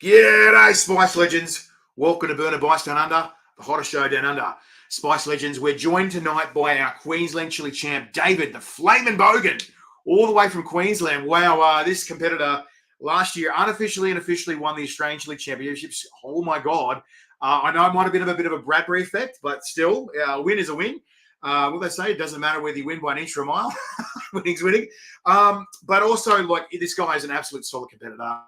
G'day, Spice Legends. Welcome to Burner Bites Down Under, the hottest show down under. Spice Legends, we're joined tonight by our Queensland Chili champ, David, the Flamin Bogan, all the way from Queensland. Wow, this competitor last year unofficially and officially won the Australian Chili Championships. Oh my God. I know it might have been a bit of a Bradbury effect, but still, a win is a win. What they say, it doesn't matter whether you win by an inch or a mile. Winning's winning. But also, like, this guy is an absolute solid competitor.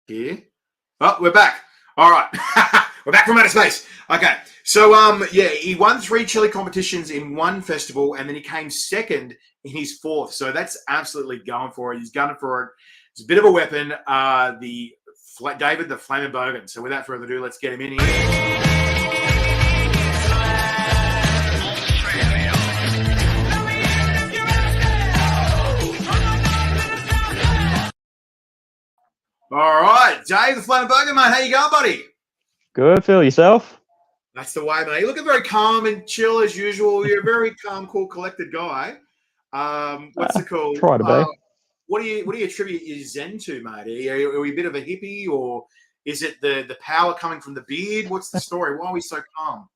Here. Oh, we're back. All right. We're back from outer space. Okay. So, yeah, he won 3 chili competitions in one festival, and then he came second in his 4th. So that's absolutely going for it. He's gunning for it. It's a bit of a weapon. David, the Flamin Bogan. So without further ado, let's get him in here. All right, Dave, the Flamin Bogan, mate. How you going, buddy? Good, Phil. Yourself? That's the way, mate. You're looking very calm and chill as usual. You're a very calm, cool, collected guy. What's it called? Try to be. What do you attribute your zen to, mate? Are you a bit of a hippie, or is it the power coming from the beard? What's the story? Why are we so calm?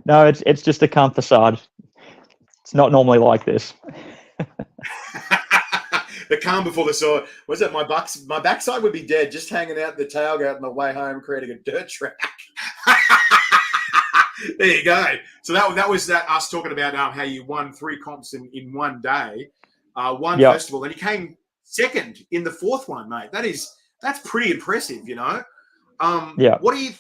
No, it's just a calm facade. It's not normally like this. The calm before the sword. Was it my backside would be dead just hanging out the tailgate on the way home, creating a dirt track. There you go. So that was us talking about how you won 3 comps in one day, one festival, and you came second in the 4th one, mate. That's pretty impressive, you know. What do you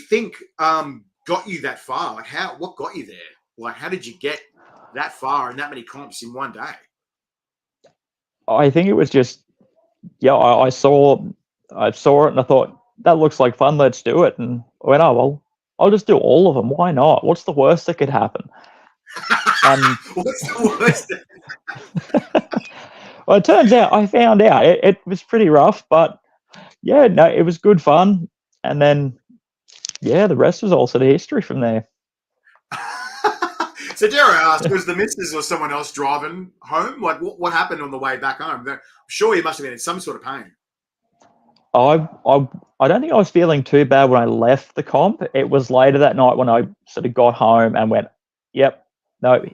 think got you that far? Like, what got you there? Like, how did you get that far and that many comps in one day? I think it was just, I saw it and I thought, that looks like fun, let's do it. And I went, oh, well, I'll just do all of them. Why not? What's the worst that could happen? What's the worst? Well, it turns out, I found out, it was pretty rough, but yeah, no, it was good fun. And then, the rest was all sort of history from there. So dare I ask, was the missus or someone else driving home? Like, what happened on the way back home? I'm sure you must have been in some sort of pain. I don't think I was feeling too bad when I left the comp. It was later that night when I sort of got home and went, yep, no,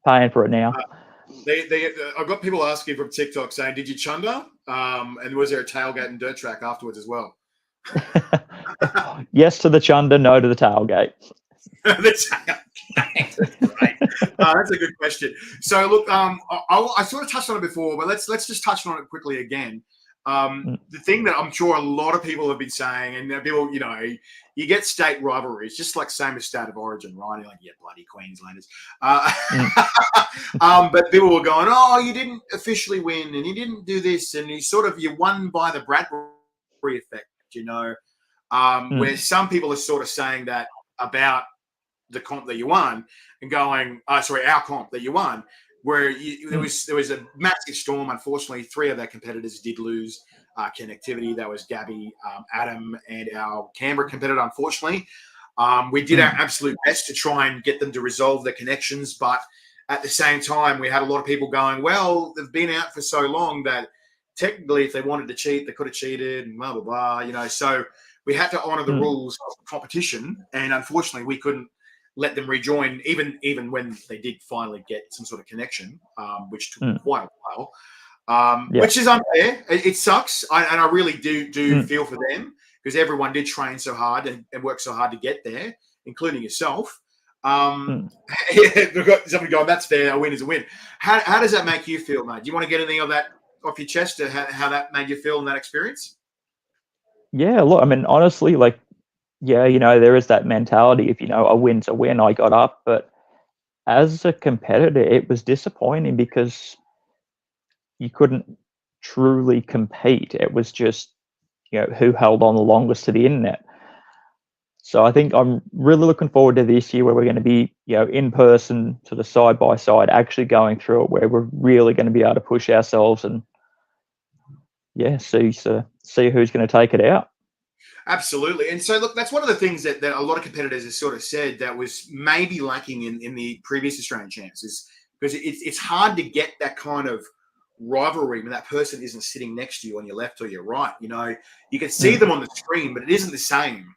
paying for it now. I've got people asking from TikTok saying, did you chunder? And was there a tailgate and dirt track afterwards as well? Yes to the chunder, no to the tailgate. The tailgate. That's a good question. So look, I sort of touched on it before, but let's just touch on it quickly again. The thing that I'm sure a lot of people have been saying, and people, you get state rivalries, just like same as state of origin, right? You're like, yeah, bloody Queenslanders. But people were going, oh, you didn't officially win, and you didn't do this, and you won by the Bradbury effect, where some people are sort of saying that about the comp that you won and going, our comp that you won, where there was a massive storm. Unfortunately, 3 of our competitors did lose connectivity. That was Gabby, Adam, and our Canberra competitor, unfortunately. We did our absolute best to try and get them to resolve their connections, but at the same time, we had a lot of people going, well, they've been out for so long that technically if they wanted to cheat, they could have cheated and blah, blah, blah, So we had to honour the rules of competition, and unfortunately we couldn't let them rejoin, even when they did finally get some sort of connection, which took quite a while, which is unfair. It sucks, and I really do feel for them, because everyone did train so hard and work so hard to get there, including yourself. We've got somebody going, that's fair, a win is a win. How does that make you feel, mate? Do you want to get anything of that off your chest, to how that made you feel in that experience? Yeah, look, I mean, honestly, like, there is that mentality. If, a win's a win, I got up. But as a competitor, it was disappointing because you couldn't truly compete. It was just, who held on the longest to the internet. So I think I'm really looking forward to this year where we're going to be, in person, sort of side by side, actually going through it, where we're really going to be able to push ourselves and see who's going to take it out. Absolutely. And so, look, that's one of the things that a lot of competitors have sort of said that was maybe lacking in the previous Australian champs, is because it's hard to get that kind of rivalry when that person isn't sitting next to you on your left or your right. You can see them on the screen, but it isn't the same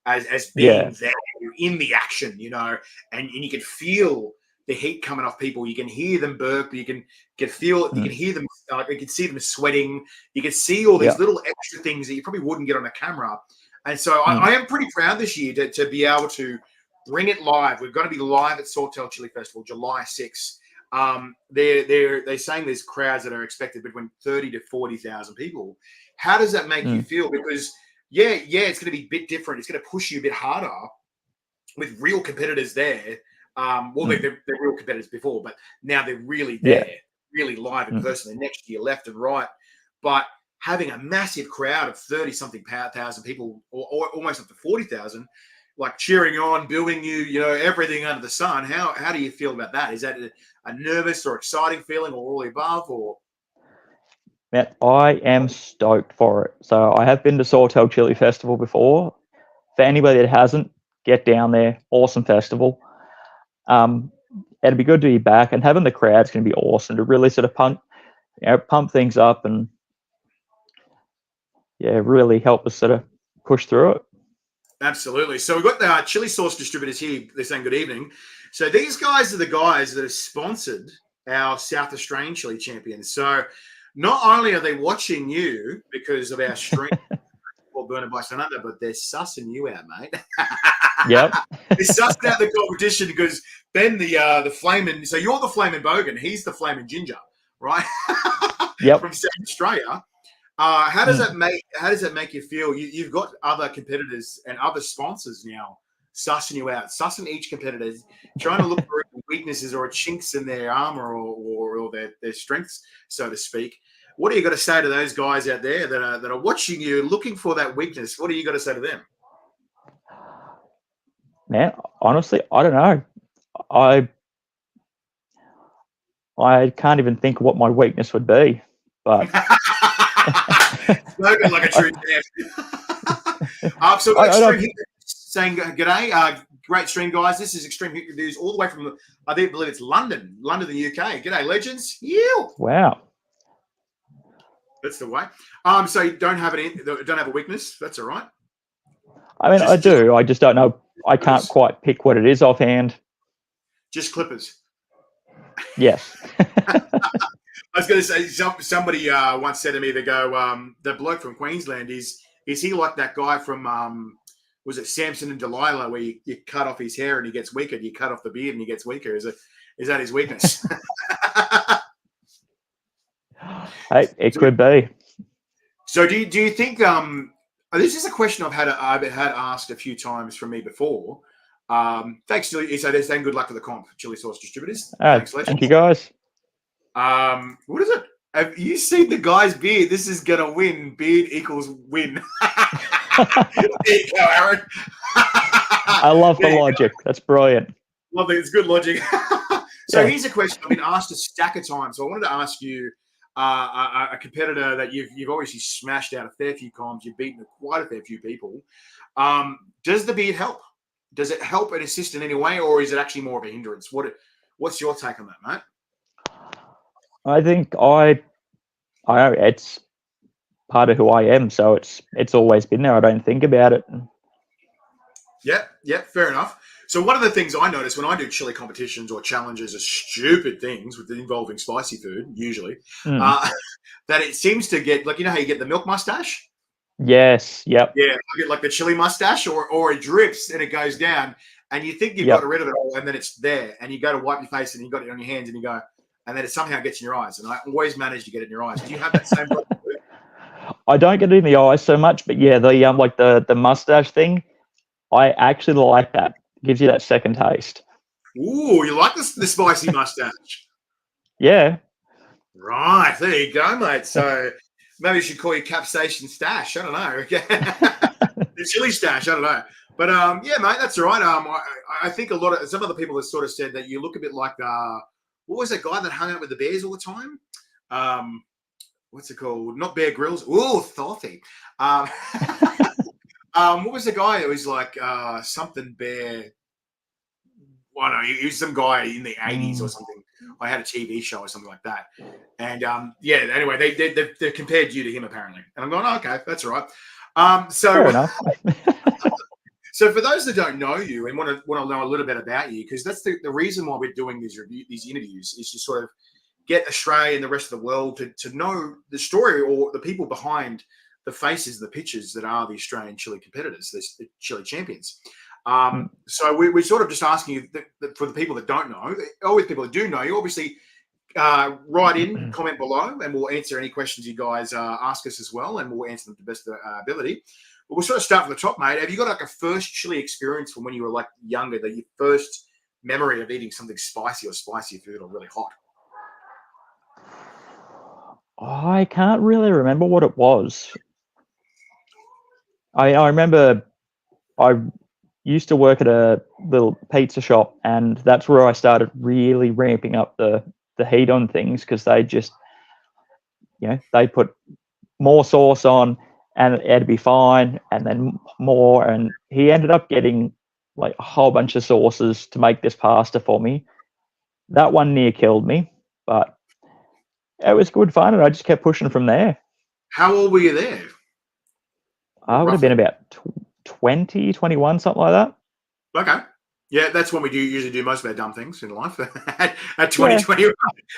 as being there in the action, and you can feel the heat coming off people. You can hear them burp. You can feel. You can hear them. You can see them sweating. You can see all these little extra things that you probably wouldn't get on a camera. And so I am pretty proud this year to be able to bring it live. We're going to be live at Qld Chilli Festival, July 6th. They're saying there's crowds that are expected between 30 to 40,000 people. How does that make you feel? Because it's going to be a bit different. It's going to push you a bit harder with real competitors there. They're real competitors before, but now they're really there, really live in person. They're next to you, left and right. But having a massive crowd of 30-something thousand people, or almost up to 40,000, like cheering on, booing you, everything under the sun. How do you feel about that? Is that a nervous or exciting feeling, or all the above? Or Man, I am stoked for it. So I have been to Qld Chilli Festival before. For anybody that hasn't, get down there. Awesome festival. It'd be good to be back, and having the crowd's going to be awesome to really sort of pump things up and really help us sort of push through it. Absolutely. So we've got the chili sauce distributors here. They're saying good evening. So these guys are the guys that have sponsored our South Australian chili champions. So not only are they watching you because of our stream or Burner by Sun Under, but they're sussing you out, mate. Yep. They're sussing out the competition because Ben, the Flamin, so you're the Flamin Bogan, he's the Flamin Ginger, right? Yep. From South Australia. How does that make you feel? You've got other competitors and other sponsors now sussing you out, sussing each competitor, trying to look for weaknesses or chinks in their armor or their strengths, so to speak. What do you got to say to those guys out there that are watching you, looking for that weakness? What do you got to say to them? Man, honestly, I don't know. I can't even think what my weakness would be, but Spoken like a true champ. So Extreme Hit saying g'day, great stream guys. This is Extreme Hit Reviews all the way from I believe it's London, the UK. G'day legends. Wow. That's the way. So you don't have a weakness. That's all right. I mean, I do. I just don't know. I can't quite pick what it is offhand. Just clippers. Yes. I was going to say, somebody once said to me, they go, the bloke from Queensland, is he like that guy from, was it Samson and Delilah, where you cut off his hair and he gets weaker, you cut off the beard and he gets weaker? Is that his weakness? Hey, it could be. So do you think, this is a question I've had asked a few times from me before. Thanks, Chili. So they're saying good luck to the comp, Chili Sauce Distributors. Thanks, legends. Thank you, guys. What is it? Have you seen the guy's beard? This is gonna win. Beard equals win. There you go, Aaron. I love the logic. That's brilliant. Lovely. It's good logic. So here's a question I've been asked a stack of times. So I wanted to ask you, a competitor that you've obviously smashed out a fair few comps. You've beaten quite a fair few people. Does the beard help? Does it help and assist in any way, or is it actually more of a hindrance? What's your take on that, mate? I think it's part of who I am, so it's always been there. I don't think about it. Yeah, fair enough. So one of the things I notice when I do chili competitions or challenges are stupid things involving spicy food, usually, that it seems to get, like, how you get the milk mustache? Yes, yep. Yeah, I get like the chili mustache, or it drips and it goes down, and you think you've got rid of it all, and then it's there, and you go to wipe your face and you got it on your hands and you go, and then it somehow gets in your eyes, and I always manage to get it in your eyes. Do you have that same problem? I don't get it in the eyes so much, but yeah, the mustache thing, I actually like that. It gives you that second taste. Ooh, you like the spicy mustache? Yeah. Right, there you go, mate. So maybe you should call you Capsation Stash. I don't know. The chili stash. I don't know. But yeah, mate, that's all right. I think some other people have sort of said that you look a bit like what was that guy that hung out with the Bears all the time? What's it called? Not Bear Grylls. Oh, Thorthy. What was the guy? It was like something Bear. I don't know. He was some guy in the 80s or something. I had a TV show or something like that. And yeah, anyway, they've compared you to him apparently. And I'm going, oh, okay, that's all right. Fair enough. So for those that don't know you and want to know a little bit about you, because that's the reason why we're doing these interviews is to sort of get Australia and the rest of the world to know the story or the people behind the faces, the pictures that are the Australian chili competitors, the chili champions. So we're sort of just asking you for the people that don't know, always people that do know you, obviously write in, comment below, and we'll answer any questions you guys ask us as well, and we'll answer them to the best of our ability. But we'll sort of start from the top, mate. Have you got like a first chili experience from when you were like younger, that your first memory of eating something spicy or spicy food or really hot? I can't really remember what it was. I remember I used to work at a little pizza shop, and that's where I started really ramping up the heat on things, because they just, they put more sauce on and it'd be fine, and then more, and he ended up getting like a whole bunch of sauces to make this pasta for me. That one near killed me, but it was good fun, and I just kept pushing from there. How old were you there? I would have been about 20, 21, something like that. Okay. Yeah, that's when we usually do most of our dumb things in life. At 20, 21.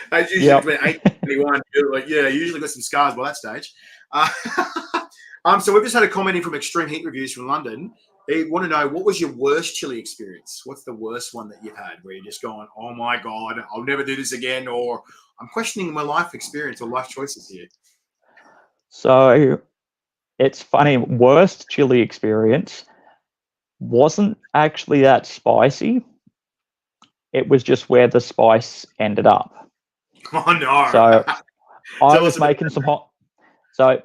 That's usually between 8 and 21. Like, yeah, usually got some scars by that stage. So we've just had a comment in from Extreme Heat Reviews from London. They want to know, what was your worst chili experience? What's the worst one that you've had where you're just going, oh my God, I'll never do this again, or I'm questioning my life experience or life choices here? So it's funny, worst chili experience wasn't actually that spicy. It was just where the spice ended up. Oh no. So I was making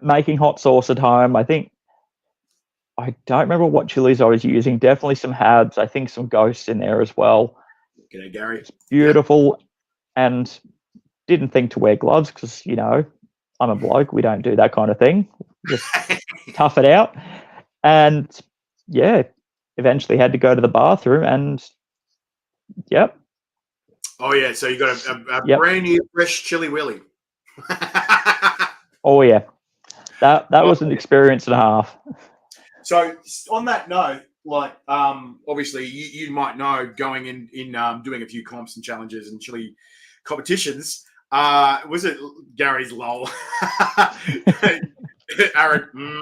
making hot sauce at home. I don't remember what chilies I was using. Definitely some Habs. I think some Ghosts in there as well. G'day, Gary. It's beautiful. Yep. And didn't think to wear gloves because, I'm a bloke. We don't do that kind of thing. Just tough it out. And yeah, eventually had to go to the bathroom, and yep. Oh yeah, so you got a brand new fresh chili willy. Oh yeah, that was an experience and a half. So on that note, like obviously you might know, going in doing a few comps and challenges and chili competitions, was it Gary's lol? Aaron,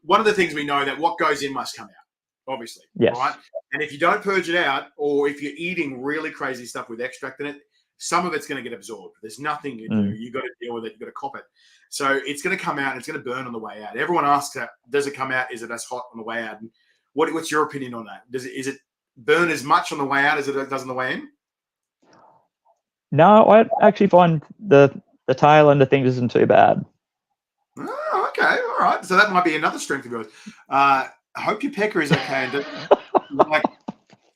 one of the things we know that what goes in must come out, obviously. Yes. Right? And if you don't purge it out, or if you're eating really crazy stuff with extract in it, some of it's going to get absorbed. There's nothing you do. You got to deal with it. You got to cop it. So it's going to come out and it's going to burn on the way out. Everyone asks, does it come out? Is it as hot on the way out? And what's your opinion on that? Is it burn as much on the way out as it does on the way in? No, I actually find the tail end of things isn't too bad. Oh, okay. All right. So that might be another strength of yours. I hope your pecker is okay. And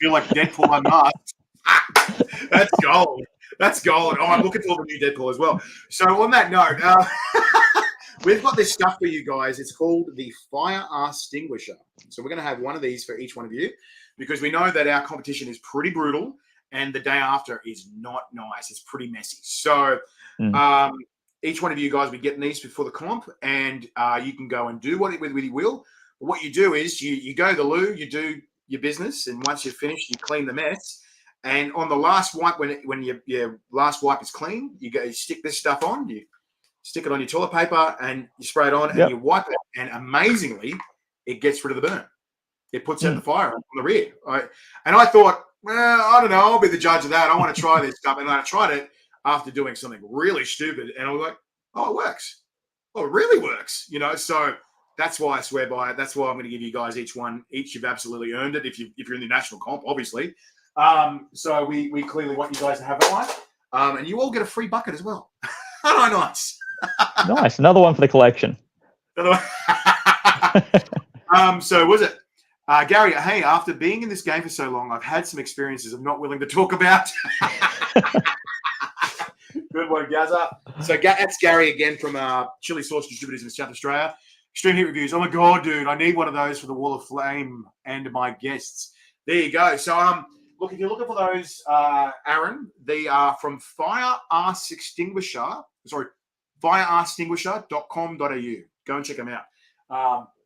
feel like Deadpool unmasked. That's gold. That's gold. Oh, I'm looking forward to new Deadpool as well. So on that note, we've got this stuff for you guys. It's called the Fire Extinguisher. So we're going to have one of these for each one of you, because we know that our competition is pretty brutal and the day after is not nice. It's pretty messy. So each one of you guys will be getting these before the comp, and you can go and do with you will. But what you do is you go to the loo, you do your business, and once you're finished, you clean the mess. And on the last wipe, when your last wipe is clean, you stick this stuff on. You stick it on your toilet paper and you spray it on, and you wipe it. And amazingly, it gets rid of the burn. It puts out the fire on the rear. And I thought, well, I don't know. I'll be the judge of that. I want to try this stuff. And I tried it after doing something really stupid, and I was like, oh, it works. Oh, it really works. So that's why I swear by it. That's why I'm going to give you guys each one. Each, you've absolutely earned it if you're in the national comp, obviously. So we clearly want you guys to have that one. And you all get a free bucket as well. How nice. Nice. Another one for the collection. So was it Gary? Hey, after being in this game for so long, I've had some experiences I'm not willing to talk about. Good one, Gaza. So that's Gary again from Chili Sauce Distributors in South Australia. Extreme Heat Reviews. Oh my god, dude! I need one of those for the Wall of Flame and my guests. There you go. So look, if you're looking for those, Aaron, they are from Fire Arse Extinguisher. Sorry, firearseextinguisher.com.au. Go and check them out.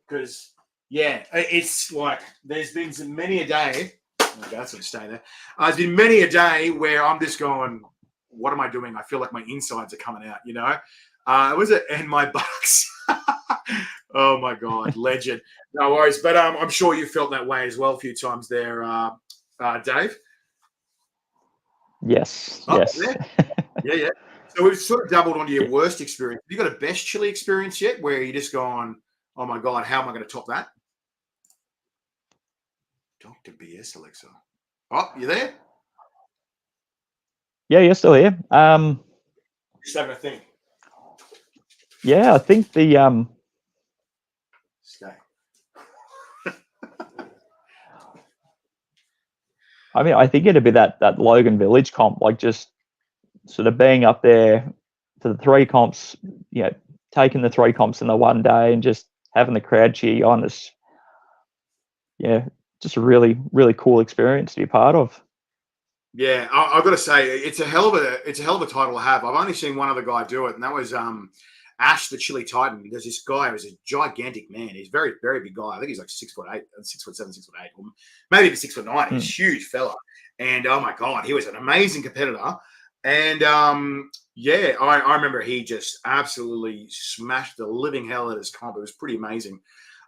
Because it's like there's been many a day. Okay, that's gonna stay there. There's been many a day where I'm just going, what am I doing? I feel like my insides are coming out, you know? Was it? And my bucks. Oh my God, legend. No worries. But I'm sure you felt that way as well a few times there, Dave. Yes. Yes. Yeah. So we've sort of doubled onto your worst experience. Have you got a best chili experience yet where you just gone, oh my God, how am I going to top that? Dr. BS Alexa. Oh, you there? Yeah, you're still here. Just having a think. Yeah, I think the Stay. I mean, I think it'd be that Logan Village comp, like just sort of being up there for the 3 comps, you know, taking the 3 comps in the one day and just having the crowd cheer you on is, just a really, really cool experience to be part of. Yeah, I've got to say, it's a hell of a title to have. I've only seen one other guy do it, and that was Ash the Chili Titan. There's this guy who's a gigantic man. He's a very, very big guy. I think he's like 6'8", 6'7", 6'8", or maybe even 6'9". He's a huge fella. And oh my God, he was an amazing competitor. And I remember he just absolutely smashed the living hell out of his comp. It was pretty amazing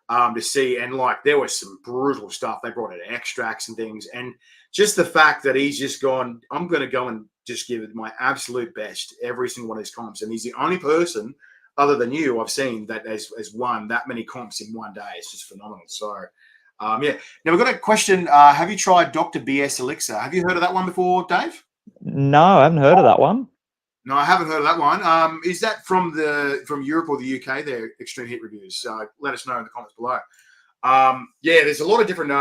to see. And like there was some brutal stuff. They brought in extracts and things. And just the fact that he's just gone, I'm going to go and just give it my absolute best every single one of these comps. And he's the only person other than you I've seen that has won that many comps in one day. It's just phenomenal. So, Now we've got a question. Have you tried Dr. BS Elixir? Have you heard of that one before, Dave? No, I haven't heard of that one. No, I haven't heard of that one. Is that from Europe or the UK? Their Extreme Heat Reviews. Let us know in the comments below. There's a lot of different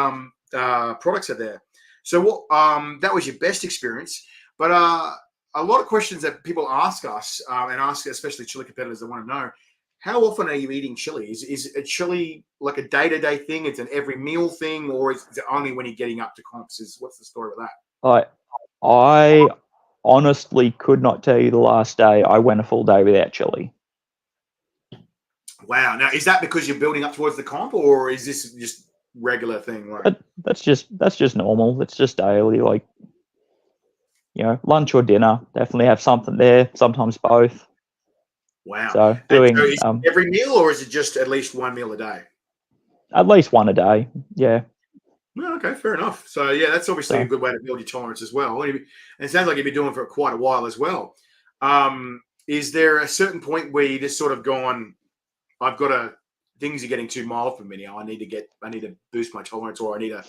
products out there. So what? That was your best experience, but a lot of questions that people ask us and ask especially chili competitors that want to know, how often are you eating chili? Is a chili like a day-to-day thing? It's an every meal thing, or is it only when you're getting up to comps? What's the story with that? I honestly could not tell you the last day I went a full day without chili. Wow. Now, is that because you're building up towards the comp, or is this just regular thing? Like that's just normal. It's just daily, like, lunch or dinner. Definitely have something there. Sometimes both. Wow. So doing is it every meal, or is it just at least one meal a day? At least one a day. Yeah. Well, okay, fair enough. So yeah, that's obviously a good way to build your tolerance as well. And it sounds like you've been doing it for quite a while as well. Is there a certain point where you just sort of gone, things are getting too mild for me now. I need to boost my tolerance, or I need to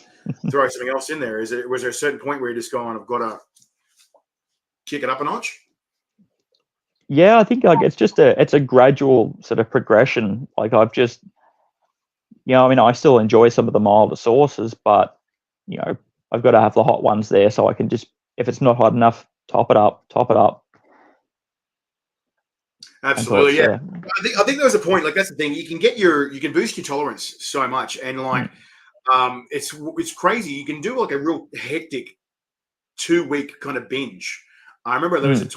throw something else in there. Was there a certain point where you're just going, I've got to kick it up a notch? Yeah, I think like it's a gradual sort of progression. Like I've just, I still enjoy some of the milder sauces, but I've got to have the hot ones there so I can just, if it's not hot enough, top it up. Absolutely, yeah. I think there was a point. Like that's the thing. You can boost your tolerance so much, and like, it's crazy. You can do like a real hectic 2-week kind of binge. I remember there was a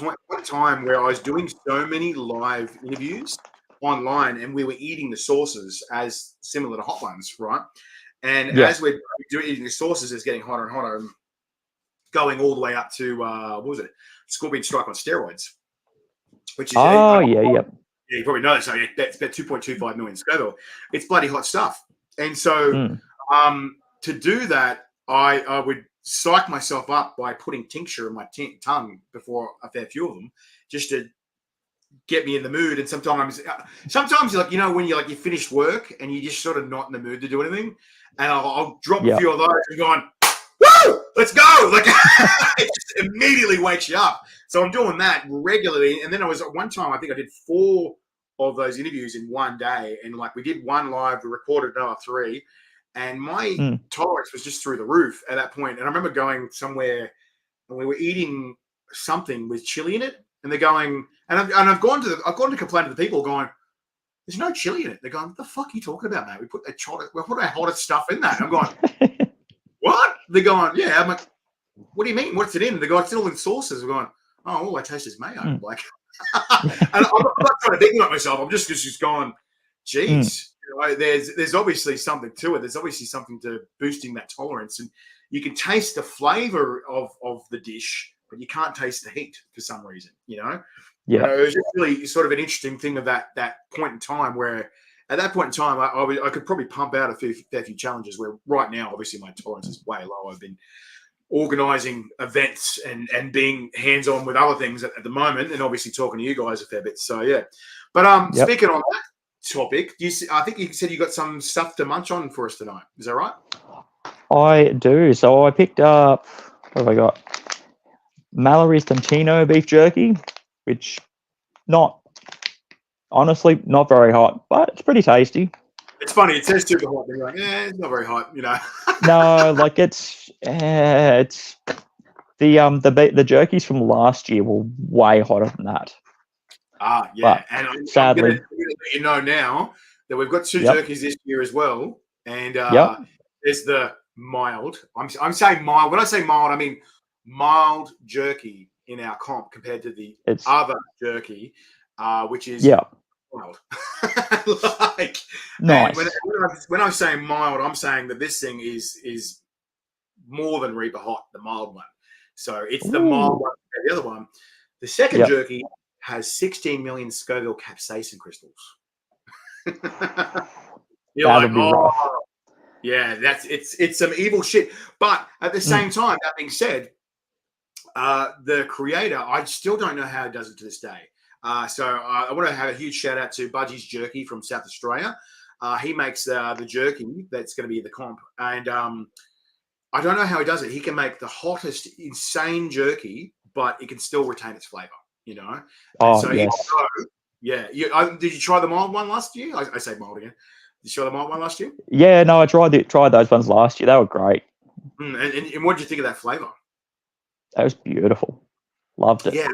time where I was doing so many live interviews online, and we were eating the sauces as similar to hot ones, right? And as we're eating the sauces, it's getting hotter and hotter, and going all the way up to what was it? Scorpion Strike on steroids. Which is you probably know. So that's about 2.25 million Scoville. It's bloody hot stuff. And so to do that, I would psych myself up by putting tincture in my tongue before a fair few of them, just to get me in the mood. And sometimes like when you finish work and you just sort of not in the mood to do anything, and I'll drop a few of those and going, woo, let's go! Like it just immediately wakes you up. So I'm doing that regularly. And then I was at one time, I think I did 4 of those interviews in one day, and like we did one live, we recorded another 3, and my tolerance was just through the roof at that point. And I remember going somewhere and we were eating something with chili in it, and they're going, and I've gone to complain to the people, going, "There's no chili in it." They're going, "What the fuck are you talking about, mate? We put our hottest stuff in that." And I'm going, "What?" They're going, "Yeah." I'm like, "What do you mean? What's it in?" They go, "It's all in sauces." We're going, "Oh, all I taste is mayo." Like, and I'm not trying to big up myself. I'm just going, geez, you know, there's obviously something to it. There's obviously something to boosting that tolerance, and you can taste the flavor of the dish, but you can't taste the heat for some reason, you know. Yeah. And it was just really sort of an interesting thing of that point in time where. At that point in time, I could probably pump out a fair few challenges. Where right now, obviously, my tolerance is way low. I've been organising events and being hands-on with other things at the moment, and obviously talking to you guys a fair bit. So yeah, but speaking on that topic, I think you said you got some stuff to munch on for us tonight. Is that right? I do. So I picked up, what have I got? Mallory's Tantino beef jerky, which honestly, not very hot, but it's pretty tasty. It's funny. It says super hot, but you're like, it's not very hot, you know. No, like it's the jerkies from last year were way hotter than that. Yeah. But and sadly, I'm gonna let you know now that we've got 2 jerkies this year as well, and there's the mild. I'm saying mild. When I say mild, I mean mild jerky in our comp compared to the other jerky, which is mild. Like, nice. When I'm saying mild, I'm saying that this thing is more than Reaper Hot, the mild one. So it's the mild one. The other one, the second jerky, has 16 million Scoville capsaicin crystals. You're like, rough. Yeah, it's some evil shit. But at the same time, that being said, the creator, I still don't know how he does it to this day. So I want to have a huge shout out to Budgie's Jerky from South Australia. He makes the jerky that's going to be the comp, and I don't know how he does it. He can make the hottest, insane jerky, but it can still retain its flavor. You know. So yes. Did you try the mild one last year? I say mild again. Did you try the mild one last year? Yeah, no, I tried those ones last year. They were great. And what did you think of that flavor? That was beautiful. Loved it. Yeah,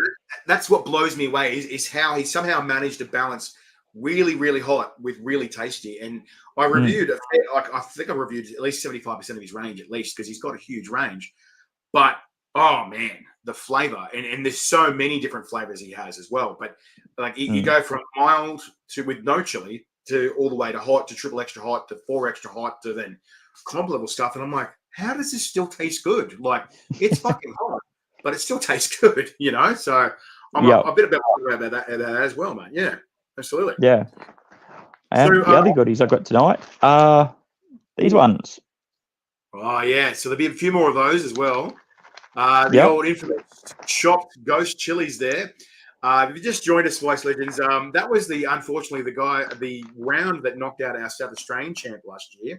that's what blows me away is how he somehow managed to balance really, really hot with really tasty. And I reviewed, I think I reviewed at least 75% of his range, at least, because he's got a huge range. But oh man, the flavor, and there's so many different flavors he has as well. But like you go from mild to with no chili to all the way to hot to triple extra hot to 4 extra hot to then comp level stuff, and I'm like, how does this still taste good? Like it's fucking hot, but it still tastes good, you know. So I'm a bit about that as well, mate. Yeah, absolutely. Yeah. And the other goodies I got tonight are these ones. Oh yeah, so there'll be a few more of those as well. The old infamous chopped ghost chilies there. If you just joined us, Spice Legends, that was unfortunately the round that knocked out our South Australian champ last year.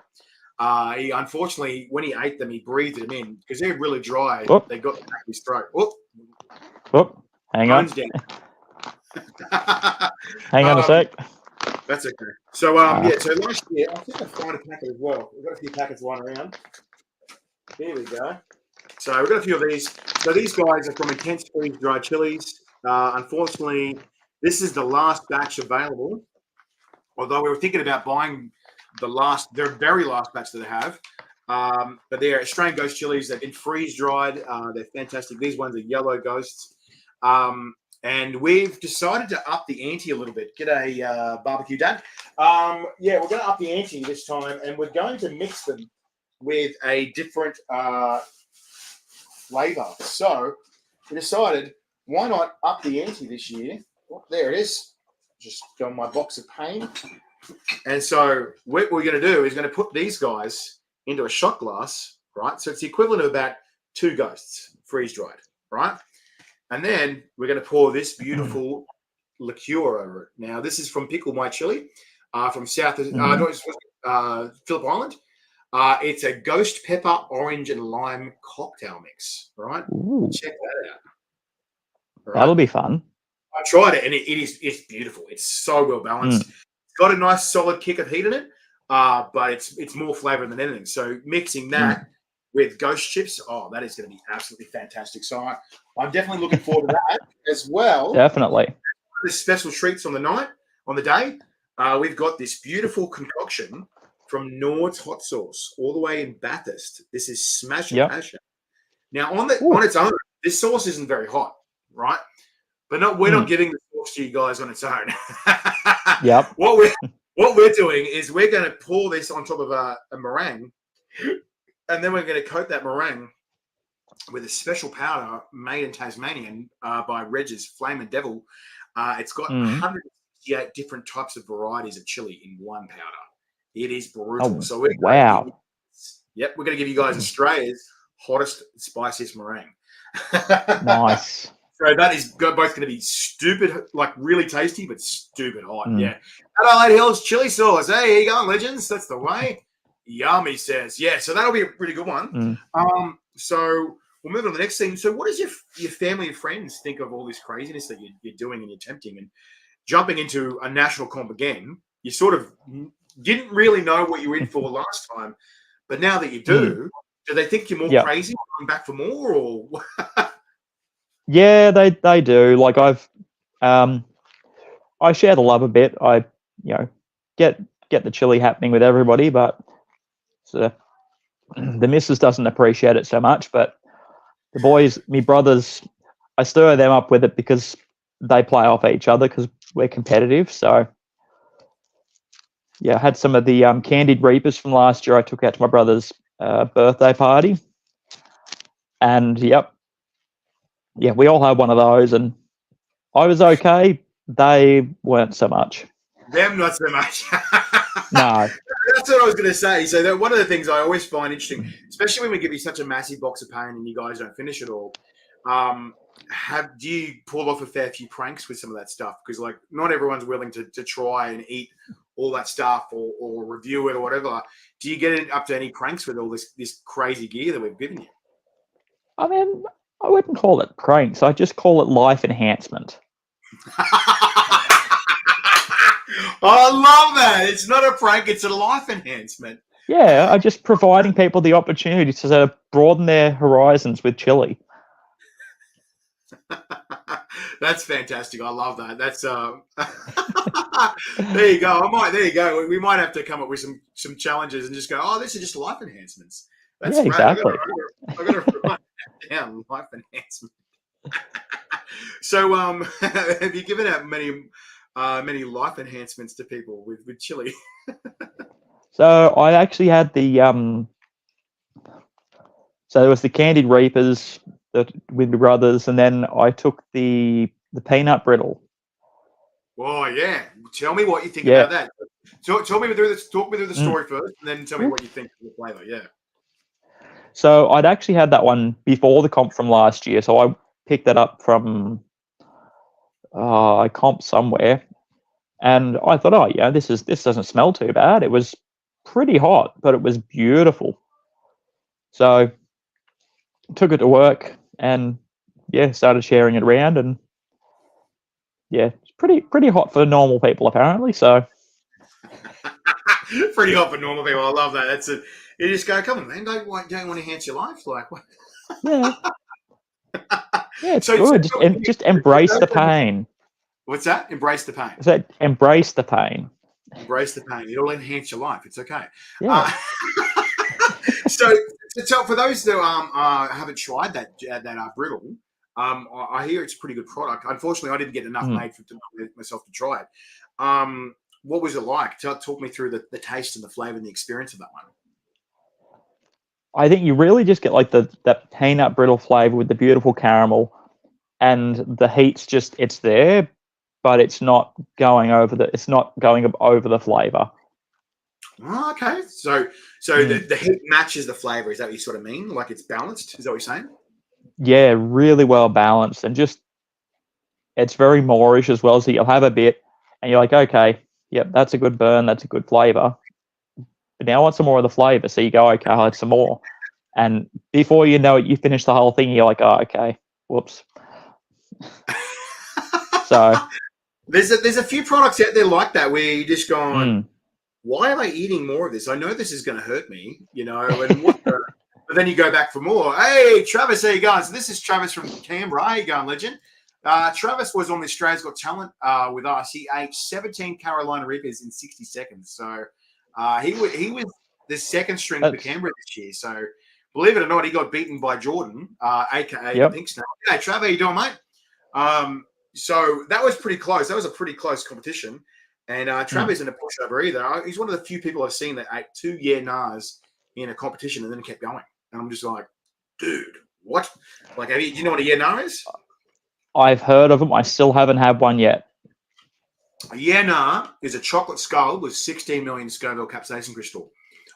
He unfortunately, when he ate them, he breathed them in because they're really dry. Whoop. They got the back of his throat. Whoop. Hang on. Hang on a sec. That's okay. So so last year, I think I found a packet as well. We've got a few packets lying around. Here we go. So we've got a few of these. So these guys are from Intense Freeze Dried Chilies. Unfortunately, this is the last batch available. Although we were thinking about buying their very last batch that they have. But they're Australian Ghost Chilies. They've been freeze dried. They're fantastic. These ones are yellow ghosts. And we've decided to up the ante a little bit. G'day, Barbecue Dad. We're going to up the ante this time, and we're going to mix them with a different flavor. So we decided, why not up the ante this year? Oh, there it is. Just go on my box of pain. And so what we're going to do is going to put these guys into a shot glass, right? So it's the equivalent of about 2 ghosts, freeze-dried, right? And then we're going to pour this beautiful liqueur over it. Now, this is from Pickle My Chili from Phillip Island. It's a ghost pepper, orange, and lime cocktail mix, right? Ooh. Check that out. Right? That'll be fun. I tried it, and it's beautiful. It's so well balanced. It's got a nice solid kick of heat in it, but it's more flavor than anything. So mixing that with ghost chips, that is going to be absolutely fantastic. So I'm definitely looking forward to that as well. Definitely. The special treats on the day. We've got this beautiful concoction from Nord's Hot Sauce, all the way in Bathurst. This is Smash and Passion. Now, on its own, this sauce isn't very hot, right? But we're not giving the sauce to you guys on its own. Yep. What we're doing is we're going to pour this on top of a meringue, and then we're going to coat that meringue with a special powder made in Tasmania by Reg's Flamin Devil. It's got 168 different types of varieties of chili in one powder. It is brutal. So we're going to give you guys Australia's hottest, spiciest meringue. Nice. So that is both going to be stupid, like really tasty, but stupid hot. Yeah. Adelaide Hills chili sauce. Hey, here you go, legends. That's the way. Yummy says. Yeah, so that'll be a pretty good one. So we'll move on to the next thing. So what does your family and friends think of all this craziness that you're doing and you're attempting and jumping into a national comp again? You sort of didn't really know what you were in for last time, but now that you do they think you're more crazy, coming back for more, or? Yeah, they do. Like I share the love a bit. I get the chili happening with everybody, but the missus doesn't appreciate it so much. But the boys, me brothers, I stir them up with it because they play off each other because we're competitive. So yeah, I had some of the candied reapers from last year. I took out to my brother's birthday party, and we all had one of those, and I was okay. They weren't so much. Them not so much. No. That's what I was going to say. So one of the things I always find interesting, especially when we give you such a massive box of pain and you guys don't finish it all, do you pull off a fair few pranks with some of that stuff? Because like not everyone's willing to try and eat all that stuff or review it or whatever. Do you get up to any pranks with all this crazy gear that we've given you? I mean, I wouldn't call it pranks. I just call it life enhancement. I love that. It's not a prank, it's a life enhancement. Yeah, I'm just providing people the opportunity to broaden their horizons with chili. That's fantastic. I love that. That's there you go. There you go. We might have to come up with some challenges and just go, this is just life enhancements. That's great. Exactly. I got to write that down, life enhancement. So have you given out many life enhancements to people with chili? So I actually had the so there was the candied reapers with my brothers, and then I took the peanut brittle. Oh yeah, tell me what you think about that. So talk me through the story first, and then tell me what you think of the flavour. Yeah. So I'd actually had that one before the comp from last year, so I picked that up from a comp somewhere, and I thought, this doesn't smell too bad. It was pretty hot, but it was beautiful. So took it to work and started sharing it around, and it's pretty hot for normal people apparently. So pretty hot for normal people. I love that. That's it. You just go, come on, man, don't want to enhance your life, like what? Yeah, it's good. Just embrace the pain. What's that? Embrace the pain. Is that embrace the pain? Embrace the pain. It'll enhance your life. It's okay. Yeah. So for those that haven't tried that brittle, I hear it's a pretty good product. Unfortunately, I didn't get enough made for myself to try it. What was it like? Talk me through the taste and the flavor and the experience of that one. I think you really just get like that peanut brittle flavor with the beautiful caramel, and the heat's it's there, but it's not going over the flavor. Oh, okay, so the heat matches the flavor. Is that what you sort of mean? Like it's balanced? Is that what you're saying? Yeah, really well balanced, and it's very moreish as well. So you'll have a bit, and you're like, okay, yep, that's a good burn, that's a good flavor. But now I want some more of the flavor. So you go, okay, I'll have some more. And before you know it, you finish the whole thing. You're like, oh, okay, whoops. So there's a few products out there like that where you just going, why am I eating more of this? I know this is going to hurt me, and what the. But then you go back for more. Hey, Travis, how you going? So this is Travis from Canberra. How you going, legend? Travis was on the Australia's Got Talent with us. He ate 17 Carolina Reapers in 60 seconds. So he was the second string for Canberra this year. So believe it or not, he got beaten by Jordan, a.k.a. Pink Snake. Hey, Trav, how you doing, mate? So that was pretty close. That was a pretty close competition. And Trav isn't a pushover either. He's one of the few people I've seen that ate 2 nars in a competition and then kept going. And I'm just like, dude, what? Like, do you know what a nar is? I've heard of them. I still haven't had one yet. A nar is a chocolate skull with 16 million Scoville capsaicin crystal.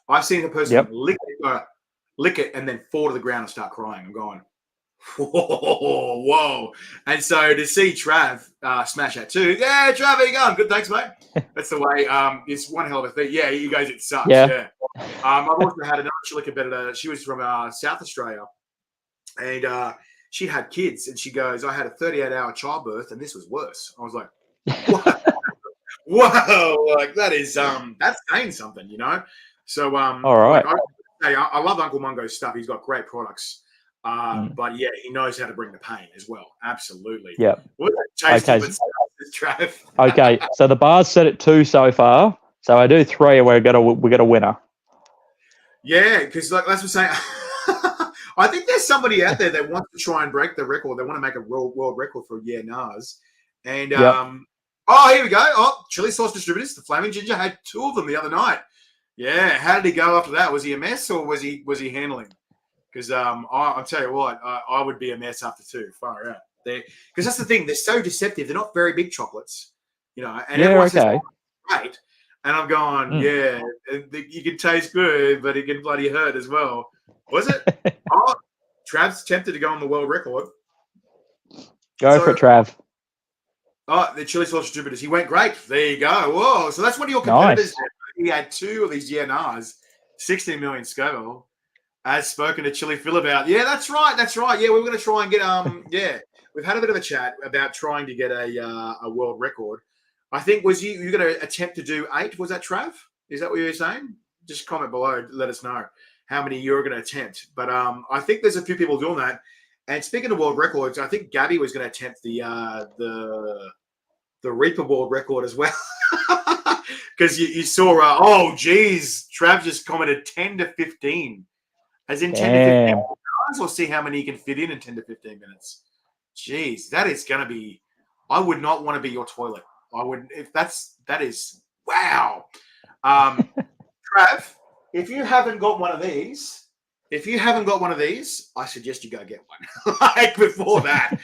I've seen a person lick it and then fall to the ground and start crying. I'm going, whoa. And so to see Trav smash that too. Yeah, Trav, how you going? Good, thanks, mate. That's the way. It's one hell of a thing. Yeah, you guys, it sucks. Yeah. I've also had another chili competitor. She was from South Australia, and she had kids. And she goes, "I had a 38-hour childbirth, and this was worse." I was like, "What? Whoa! Like that is that's saying something, So all right. Like, I love Uncle Mungo's stuff. He's got great products. But yeah, he knows how to bring the pain as well. Absolutely. Yeah. Okay. Okay. So the bar's set at 2 so far. So I do 3, and we got a winner. Yeah, because like that's what I'm saying. I think there's somebody out there that wants to try and break the record. They want to make a world record for nars. And oh, here we go. Oh, chili sauce distributors. The Flamin Ginger had 2 of them the other night. Yeah. How did he go after that? Was he a mess or was he handling? Because I'll tell you what, I would be a mess after 2. Far out. Because that's the thing. They're so deceptive. They're not very big chocolates, and everyone says, great. And I'm going, you can taste good, but it can bloody hurt as well. Was it? Oh, Trav's tempted to go on the world record. Go for it, Trav. Oh, the chili sauce distributors. He went great. There you go. Whoa. So that's one of your competitors. Nice. He had 2 of these nars, 16 million Scoville. As spoken to Chili Phil about. Yeah, that's right. Yeah, we're going to try and get we've had a bit of a chat about trying to get a world record. I think you're going to attempt to do 8. Was that Trav? Is that what you were saying? Just comment below. Let us know how many you're going to attempt. But I think there's a few people doing that. And speaking of world records, I think Gabby was going to attempt the Reaper world record as well. Because you saw, Trav just commented 10 to 15. As in 10 to 15 minutes, or see how many you can fit in 10 to 15 minutes. Jeez, that is going to be. I would not want to be your toilet. I would that is wow. Trav, if you haven't got one of these, I suggest you go get one. Like before that,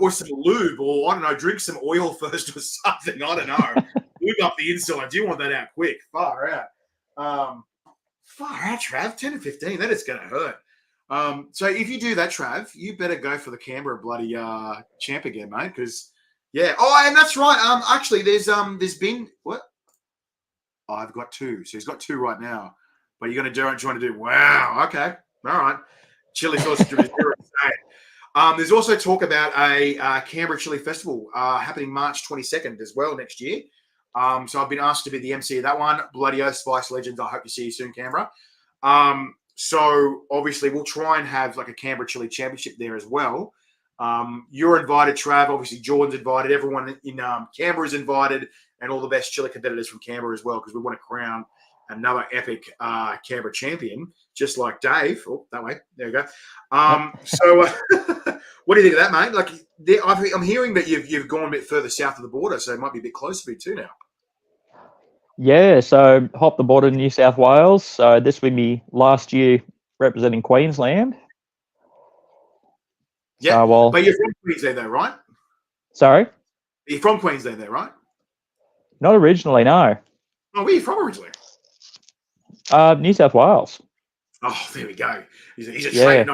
or some lube, or I don't know, drink some oil first or something. I don't know. Lube up the inside. I do want that out quick. Far out. Far out, Trav. 10 to 15. That is going to hurt. So if you do that, Trav, you better go for the Canberra bloody champ again, mate. Because and that's right. Actually, there's been what? Oh, I've got 2. So he's got 2 right now. But you're going to trying to do. Wow. Okay. All right. Chili sauce. There's also talk about a Canberra Chili Festival happening March 22nd as well next year. So I've been asked to be the MC of that one. Bloody oath, Spice Legends. I hope to see you soon, Canberra. So obviously we'll try and have like a Canberra Chili Championship there as well. You're invited, Trav. Obviously Jordan's invited. Everyone in Canberra is invited, and all the best chili competitors from Canberra as well, because we want to crown another epic Canberra champion, just like Dave. Oh, that way. There you go. So what do you think of that, mate? Like, I'm hearing that you've gone a bit further south of the border, so it might be a bit closer for you too now. Yeah, so hopped the border to New South Wales. So this will be last year representing Queensland. Yeah, but you're from Queensland though, right? Sorry? You're from Queensland though, right? Not originally, no. Oh, where are you from originally? New South Wales. Oh, there we go. He's a train.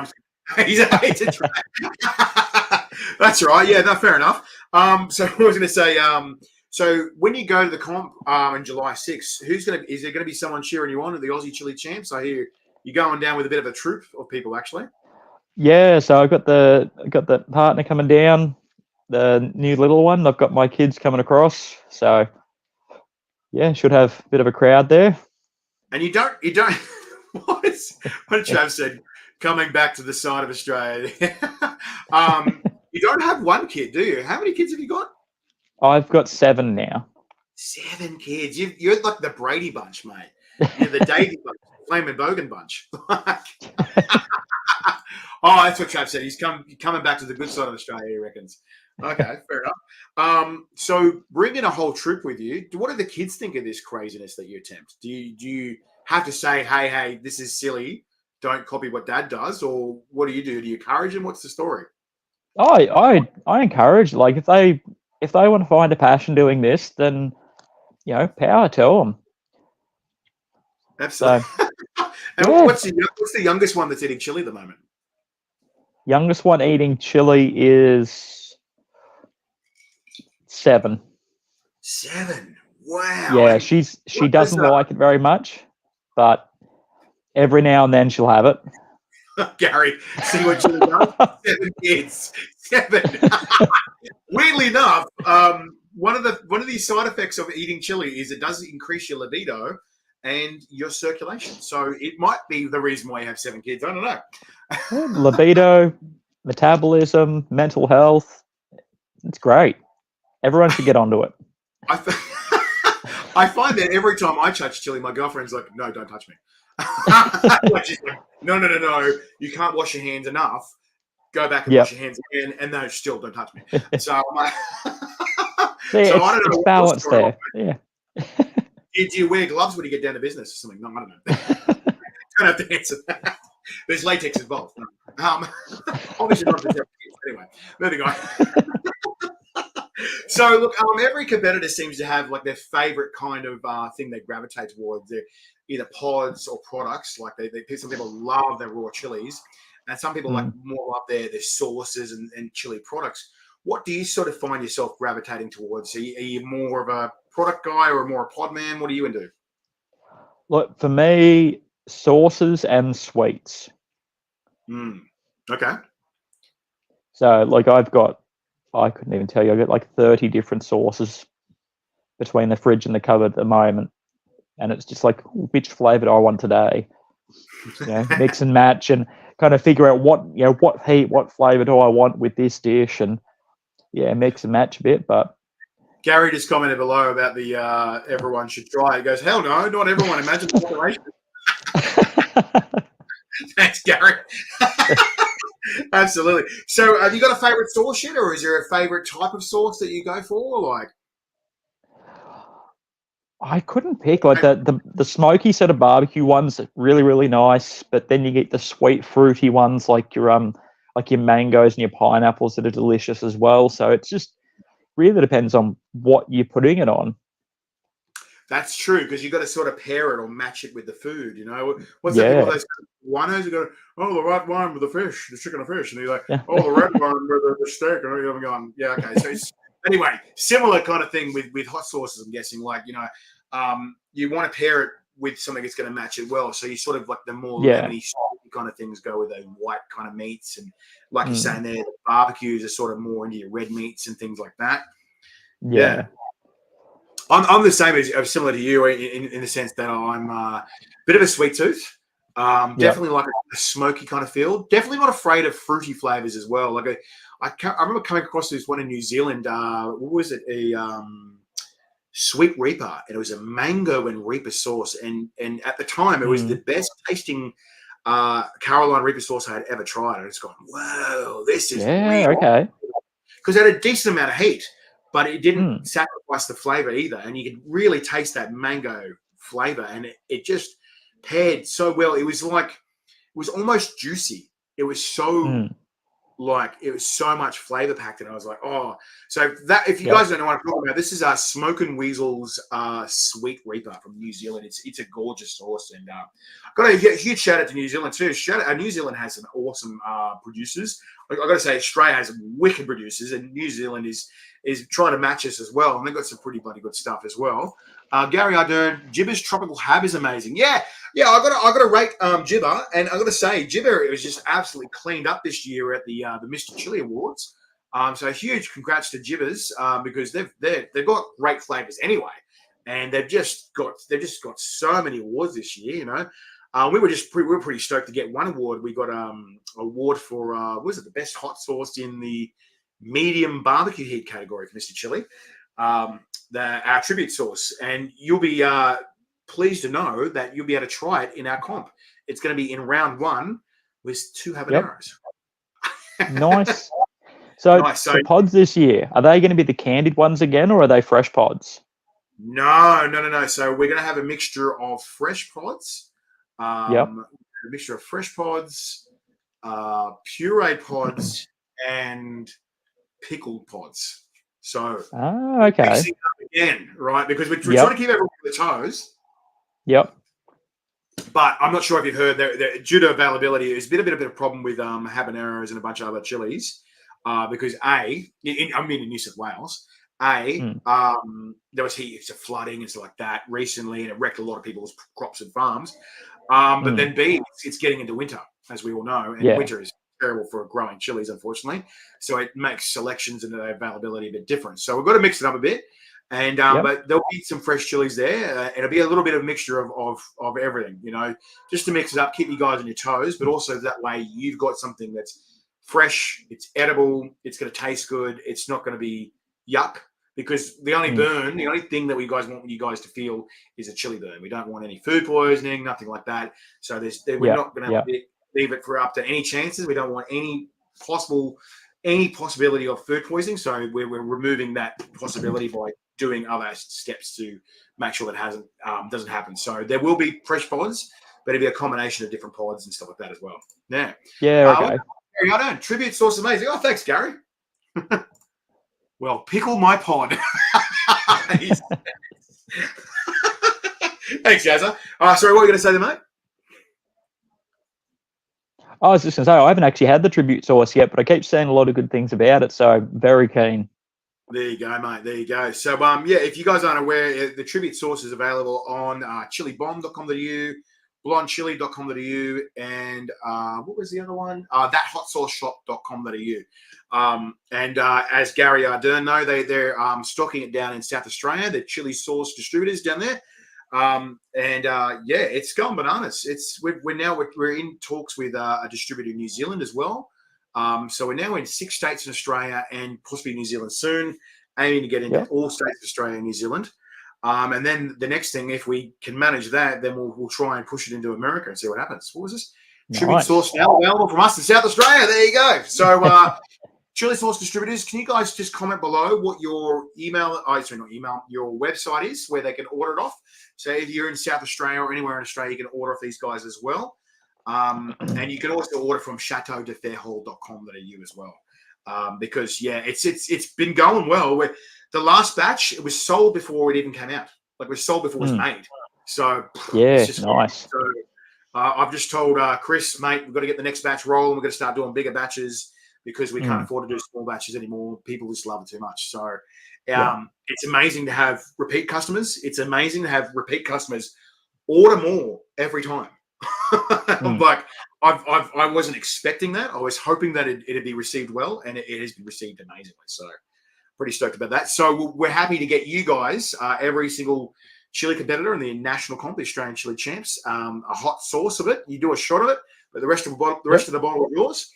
He's a train. That's right. Yeah, no, fair enough. So I was going to say, so when you go to the comp on July 6th, is there going to be someone cheering you on at the Aussie Chili Champs? I hear you're going down with a bit of a troop of people, actually. Yeah, so I've got the partner coming down. the new little one. I've got my kids coming across, so yeah, should have a bit of a crowd there. And you don't. What Trav said? Coming back to the side of Australia. You don't have one kid, do you? How many kids have you got? I've got 7 now. 7 kids. You're like the Brady bunch, mate. You're the Davey bunch, Flamin Bogan bunch. Oh, that's what Trav said. He's coming back to the good side of Australia, he reckons. Okay, fair enough. So bringing a whole troop with you, what do the kids think of this craziness that you attempt? Do you have to say, hey, this is silly, don't copy what Dad does, or what do you do? Do you encourage them? What's the story? I encourage, like, if they want to find a passion doing this, then power to them. Absolutely. So, and yeah. what's the youngest one that's eating chili at the moment? Youngest one eating chili is 7. 7. Wow. Yeah, And she doesn't like it very much, but every now and then she'll have it. Gary, see what chili does? 7 kids. 7. Weirdly enough, one of the side effects of eating chili is it does increase your libido and your circulation. So it might be the reason why you have 7 kids. I don't know. Libido, metabolism, mental health. It's great. Everyone should get onto it. I find that every time I touch chili, my girlfriend's like, no, don't touch me. She's like, no, you can't wash your hands enough. Go back and wash your hands again, and no, still don't touch me. So I'm like, I don't know. It's balance there. Yeah. Do you wear gloves when you get down to business or something? No, I don't know. Don't have to answer that. There's latex involved. Obviously not for kids. Anyway, moving on. So look, every competitor seems to have like their favorite kind of thing they gravitate towards. They're either pods or products. Like some people love their raw chilies, and some people like more love their sauces and chili products. What do you sort of find yourself gravitating towards? Are you more of a product guy or more a pod man? What are you into? Look, for me, sauces and sweets. Okay. So, like, I couldn't even tell you, I've got like 30 different sauces between the fridge and the cupboard at the moment. And it's just like, which flavor do I want today? Mix and match and kind of figure out what heat, what flavor do I want with this dish, and mix and match a bit. But Gary just commented below about the everyone should try. He goes, hell no, not everyone. Imagine the population. Thanks, Gary. Absolutely. So have you got a favorite sauce yet, or is there a favorite type of sauce that you go for? Like, I couldn't pick. Like the smoky sort of barbecue ones, really, really nice. But then you get the sweet, fruity ones like your mangoes and your pineapples that are delicious as well. So it's just really depends on what you're putting it on. That's true, because you got to sort of pair it or match it with the food. What's that? People, those winos who go, oh, the white wine with the fish, the chicken and fish, and you're like, oh, the red wine with the steak, and you're going, yeah, okay. So it's, anyway, similar kind of thing with hot sauces. I'm guessing, like you want to pair it with something that's going to match it well. So you sort of like the more lemony kind of things go with those white kind of meats, and like you're saying there, the barbecues are sort of more into your red meats and things like that. Yeah. I'm the same as similar to you in the sense that I'm a bit of a sweet tooth. Definitely like a smoky kind of feel. Definitely not afraid of fruity flavors as well. Like I remember coming across this one in New Zealand. What was it? A sweet reaper, and it was a mango and reaper sauce. And at the time, it was the best tasting Carolina reaper sauce I had ever tried. And it's gone, whoa, this is real. Okay. Because it had a decent amount of heat, but it didn't sacrifice the flavor either. And you could really taste that mango flavor, and it just paired so well. It was almost juicy. It was so it was so much flavor packed, and I was like, oh. So that, if you guys don't know what I'm talking about, this is our Smoke and Weasel's Sweet Reaper from New Zealand. It's a gorgeous sauce, and got a huge shout out to New Zealand too. New Zealand has some awesome producers. I got to say, Australia has wicked producers, and New Zealand is trying to match us as well, and they've got some pretty bloody good stuff as well. Gary Ardern, Jibber's Tropical Hab is amazing. Yeah. I got to rate Jibber, and I got to say, Jibber was just absolutely cleaned up this year at the Mr. Chili Awards. So huge congrats to Jibbers because they've got great flavors anyway, and they've just got so many awards this year. You know, we were pretty stoked to get one award. We got award for what was it, the best hot sauce in the medium barbecue heat category for Mr. Chili, our tribute sauce, and you'll be pleased to know that you'll be able to try it in our comp. It's going to be in round 1 with 2 habaneros. Nice. So Nice. So the pods this year, are they going to be the candied ones again, or are they fresh pods? No. So we're going to have a mixture of fresh pods, a mixture of fresh pods, puree pods, and pickled pods. So okay. mixing it up again, right? Because we're trying to keep everyone on the toes. Yep. But I'm not sure if you've heard that due to availability, there's been a bit of a problem with habaneros and a bunch of other chilies. Because I'm in New South Wales. There was heaps of flooding and stuff like that recently, and it wrecked a lot of people's crops and farms. But then B, it's getting into winter, as we all know, and winter is terrible for growing chilies, unfortunately. So it makes selections and the availability a bit different. So we've got to mix it up a bit. And but there'll be some fresh chilies there. It'll be a little bit of a mixture of everything, you know, just to mix it up, keep you guys on your toes, but also that way you've got something that's fresh, it's edible, it's going to taste good, it's not going to be yuck, because the only the only thing that we guys want you guys to feel is a chili burn. We don't want any food poisoning, nothing like that. So we're not going to leave it for up to any chances. We don't want any possibility of food poisoning. So we're removing that possibility by doing other steps to make sure that doesn't happen. So there will be fresh pods, but it'll be a combination of different pods and stuff like that as well. Yeah. Okay. Gary, I don't. Tribute sauce amazing. Oh, thanks, Gary. Well, pickle my pod. Thanks, Jazza. Sorry, what were you going to say there, mate? I was just going to say, I haven't actually had the tribute sauce yet, but I keep seeing a lot of good things about it, so I'm very keen. There you go, mate. There you go. So, if you guys aren't aware, the tribute sauce is available on chilibomb.com.au, blondechili.com.au, and what was the other one? thathotsauceshop.com.au. And as Gary Ardern know, they're stocking it down in South Australia. They're chili sauce distributors down there. It's going bananas. We're in talks with a distributor in New Zealand as well. So we're now in 6 states in Australia and possibly New Zealand soon, aiming to get into all states of Australia and New Zealand. And then the next thing, if we can manage that, then we'll try and push it into America and see what happens. What was this? Nice. Tribute sauce now available from us in South Australia. There you go. So chili sauce distributors, can you guys just comment below what your your website is where they can order it off? So if you're in South Australia or anywhere in Australia, you can order off these guys as well. And you can also order from chateaudefairhall.com.au as well. Because it's been going well. The last batch, it was sold before it even came out. Like, it was sold before it was made. So it's just nice. So I've just told Chris, mate, we've got to get the next batch rolling. We're going to start doing bigger batches because we can't afford to do small batches anymore. People just love it too much. So it's amazing to have repeat customers. It's amazing to have repeat customers order more every time. Like, I wasn't expecting that. I was hoping that it'd be received well, and it has been received amazingly. So pretty stoked about that. So we're happy to get you guys, every single chili competitor in the national comp, the Australian Chili Champs, a hot sauce of it. You do a shot of it, but the rest of the bottle is yours.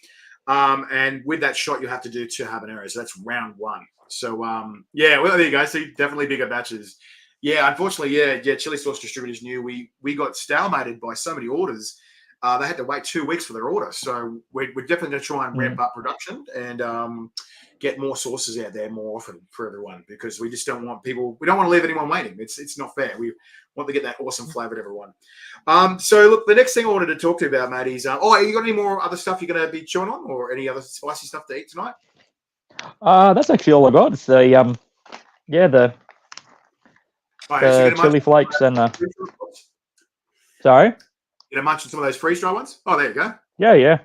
And with that shot, you have to do 2 habaneros. So that's round 1. So well, there you go. So definitely bigger batches. Yeah, unfortunately, chili sauce distributors knew we got stalemated by so many orders. They had to wait 2 weeks for their order. So we're definitely going to try and ramp up production and get more sauces out there more often for everyone, because we just don't want people. We don't want to leave anyone waiting. It's not fair. We want to get that awesome flavor to everyone. So look, the next thing I wanted to talk to you about, mate, is you got any more other stuff you're going to be chewing on, or any other spicy stuff to eat tonight? That's actually all I got. It's the chili flakes and sorry? You know, munch on some of those freeze-dry ones? Oh, there you go. Yeah.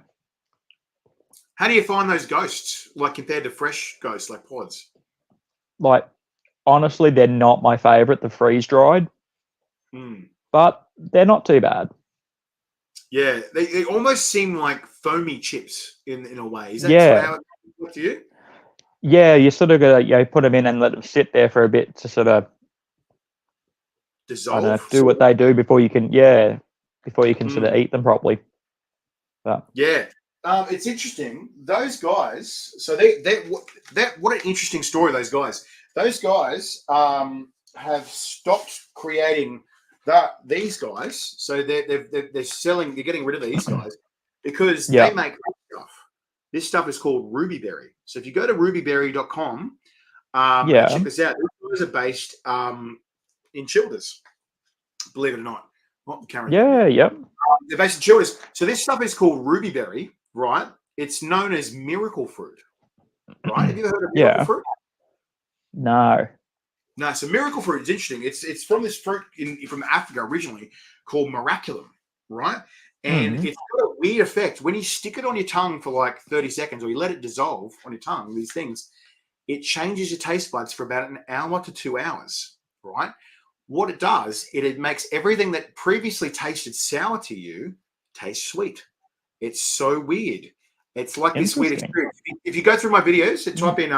How do you find those ghosts, like, compared to fresh ghosts, like pods? Like, honestly, they're not my favourite, the freeze-dried. But they're not too bad. Yeah, they almost seem like foamy chips in a way. Is that how it looks to you? Yeah, you sort of gotta put them in and let them sit there for a bit to sort of I don't know, Dissolve. do what they do before you can sort of eat them properly. But Yeah. It's interesting. Those guys. So what an interesting story. Those guys. Those guys have stopped creating these guys. So they're selling. They're getting rid of these guys because they yeah, make stuff. This stuff is called Rubyberry. So if you go to rubyberry.com and yeah, check this out, these guys are based in Childers. Believe it or not, the camera down there. yep. They're based in Childers. So this stuff is called Rubyberry, right? It's known as miracle fruit, right? Have you ever heard of miracle Yeah. fruit? No. No, so miracle fruit is interesting. It's from this fruit from Africa originally called miraculum, right? And it's got a weird effect. When you stick it on your tongue for like 30 seconds or you let it dissolve on your tongue, these things, it changes your taste buds for about an hour to 2 hours, right? What it does, it makes everything that previously tasted sour to you taste sweet. It's so weird. It's like this weird Interesting. experience. If you go through my videos and type in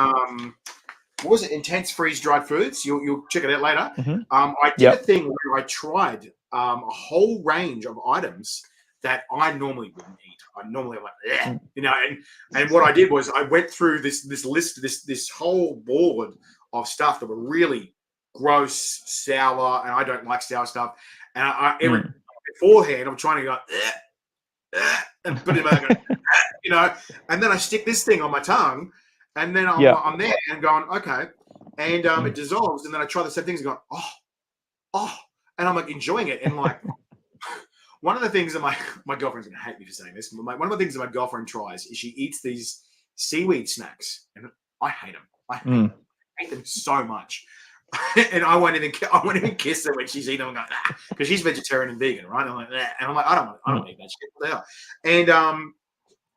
what was it, intense freeze dried foods, you'll check it out later. I did a thing where I tried a whole range of items that I normally wouldn't eat. I normally like, and what I did was I went through this list, this whole board of stuff that were really gross, sour, and I don't like sour stuff. And beforehand, I'm trying to go and put it back, and then I stick this thing on my tongue, and then I'm there and going, okay, and it dissolves, and then I try the same things and going, oh, and I'm like enjoying it, and like one of the things that my girlfriend's gonna hate me for saying this, but one of the things that my girlfriend tries is she eats these seaweed snacks, and I hate them. I hate them so much. And I won't even kiss her when she's eating them, because she's vegetarian and vegan, right? And I'm like, and I'm like, I don't eat that shit. They are. And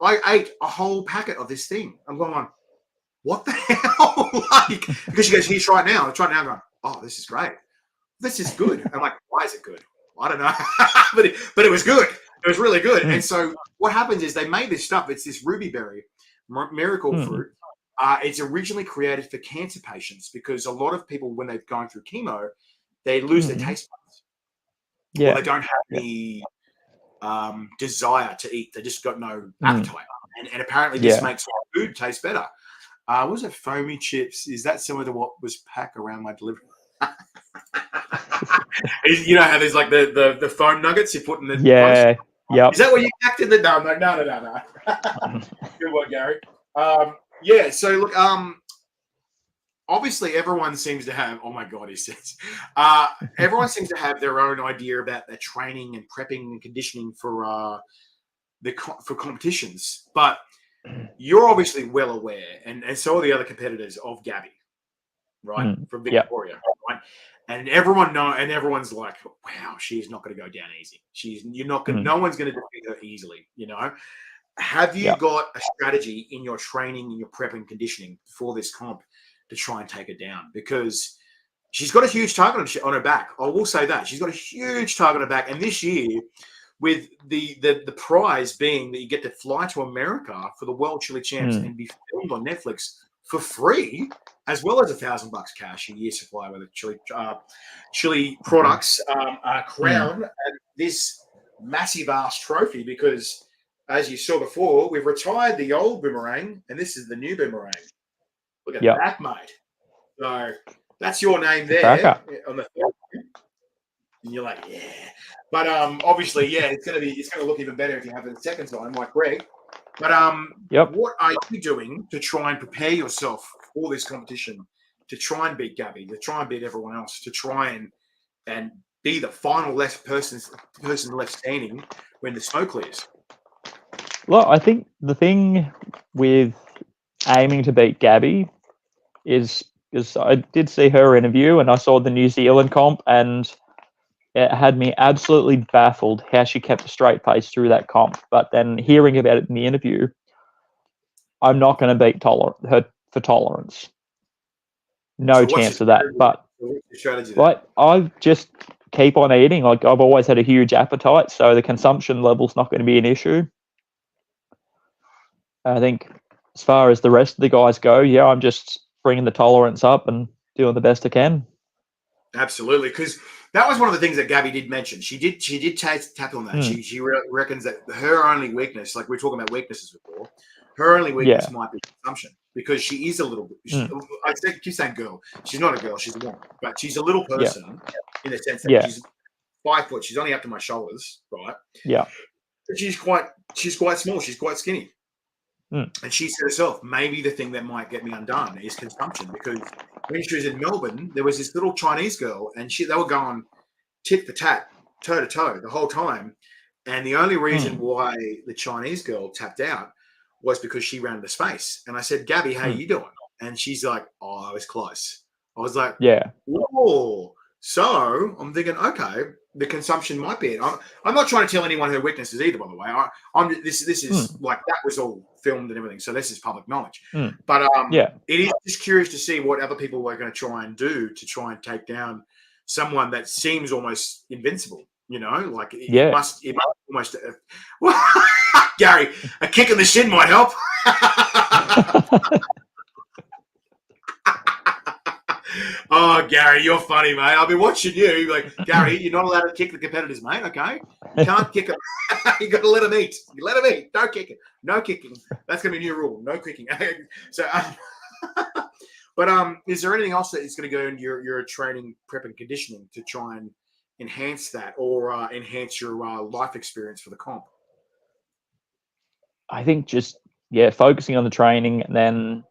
I ate a whole packet of this thing. I'm going, what the hell? Like, because she goes, here, try it now. I try it now. I'm going, oh, this is great. This is good. I'm like, why is it good? I don't know, but it was good. It was really good. And so what happens is they made this stuff. It's this rubyberry miracle fruit. It's originally created for cancer patients because a lot of people, when they're going through chemo, they lose their taste buds. Yeah. Or they don't have the desire to eat. They just got no appetite. And apparently this makes food taste better. What was it? Foamy chips. Is that similar to what was packed around my delivery? You know how there's like the foam nuggets you put in the yeah. Is that what you packed in the no. Good one, Gary. Yeah, so look, obviously everyone seems to have, oh my God, he says, everyone seems to have their own idea about their training and prepping and conditioning for competitions. But you're obviously well aware, and so are the other competitors, of Gabby, right? From Victoria, right? And everyone's like, wow, she's not going to go down easy. No one's going to defeat her easily, Have you got a strategy in your training, in your prep and conditioning for this comp to try and take her down? Because she's got a huge target on her back. I will say that. She's got a huge target on her back. And this year, with the prize being that you get to fly to America for the World Chili Champs and be filmed on Netflix for free, as well as $1,000 cash, a year supply with the chili products, crown, and this massive ass trophy, because as you saw before, we've retired the old boomerang, and this is the new boomerang. Look at that, mate. So that's your name there on the third. And you're like, yeah. But obviously, it's gonna look even better if you have it the second time, like Greg. But what are you doing to try and prepare yourself for this competition, to try and beat Gabby, to try and beat everyone else, to try and be the final person left standing when the smoke clears? Well, I think the thing with aiming to beat Gabby is because I did see her interview and I saw the New Zealand comp, and it had me absolutely baffled how she kept a straight face through that comp. But then hearing about it in the interview, I'm not going to beat her for tolerance. No chance of that. But I just keep on eating. Like, I've always had a huge appetite, so the consumption level's not going to be an issue. I think as far as the rest of the guys go, yeah, I'm just bringing the tolerance up and doing the best I can. Absolutely, because that was one of the things that Gabby did mention. She did tap on that. She reckons that her only weakness, like we were talking about weaknesses before, her only weakness might be consumption, because she is a little bit. I keep saying girl. She's not a girl. She's a woman, but she's a little person in the sense that she's 5 foot. She's only up to my shoulders, right? Yeah. But she's quite small. She's quite skinny. And she said herself, maybe the thing that might get me undone is consumption, because when she was in Melbourne, there was this little Chinese girl, and they were going tit for tat, toe to toe the whole time. And the only reason why the Chinese girl tapped out was because she ran into space. And I said, Gabby, how you doing? And she's like, oh, I was close. I was like, whoa. So I'm thinking, okay, the consumption might be it. I'm not trying to tell anyone her weaknesses either, by the way. This is like, that was all filmed and everything, so this is public knowledge. But it is just curious to see what other people are going to try and do to try and take down someone that seems almost invincible. You know, like it must almost. Gary, a kick in the shin might help. Oh, Gary, you're funny, mate. I've been watching you. Like, Gary, you're not allowed to kick the competitors, mate. Okay, you can't kick them. You got to let them eat. You let them eat. Don't kick it. No kicking. That's gonna be a new rule. No kicking. So, but is there anything else that is going to go into your training, prep, and conditioning to try and enhance that, or enhance your life experience for the comp? I think just focusing on the training, and then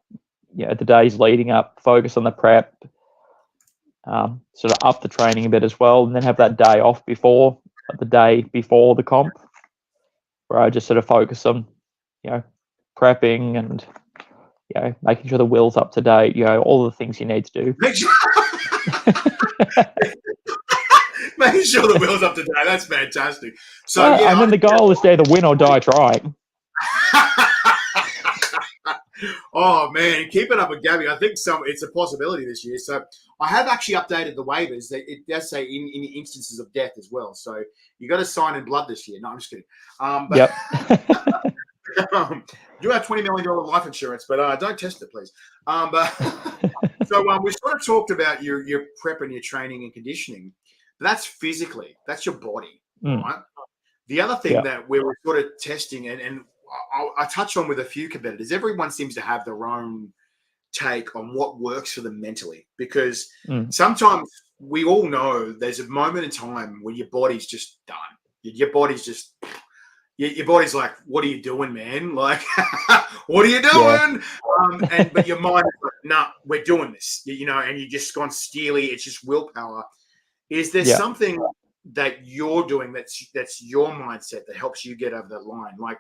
the days leading up, focus on the prep, sort of up the training a bit as well, and then have that day off before the comp, where I just sort of focus on prepping and making sure the wheel's up to date, all the things you need to do. Making sure the wheel's up to date. That's fantastic. So and then the goal is to either win or die trying. Oh man, keep it up with Gabby. I think it's a possibility this year. So I have actually updated the waivers. That it does say in instances of death as well. So you got to sign in blood this year. No, I'm just kidding. Yep. You have $20 million life insurance, but don't test it, please. So we sort of talked about your prep and your training and conditioning. That's physically. That's your body, right? The other thing that we were sort of testing, and I touched on with a few competitors, everyone seems to have their own take on what works for them mentally, because sometimes we all know there's a moment in time when your body's just done. Your body's just, your body's like, what are you doing, man? Like, what are you doing? But your mind is like, nah, we're doing this, and you just gone steely. It's just willpower. Is there something that you're doing that's your mindset that helps you get over that line? Like,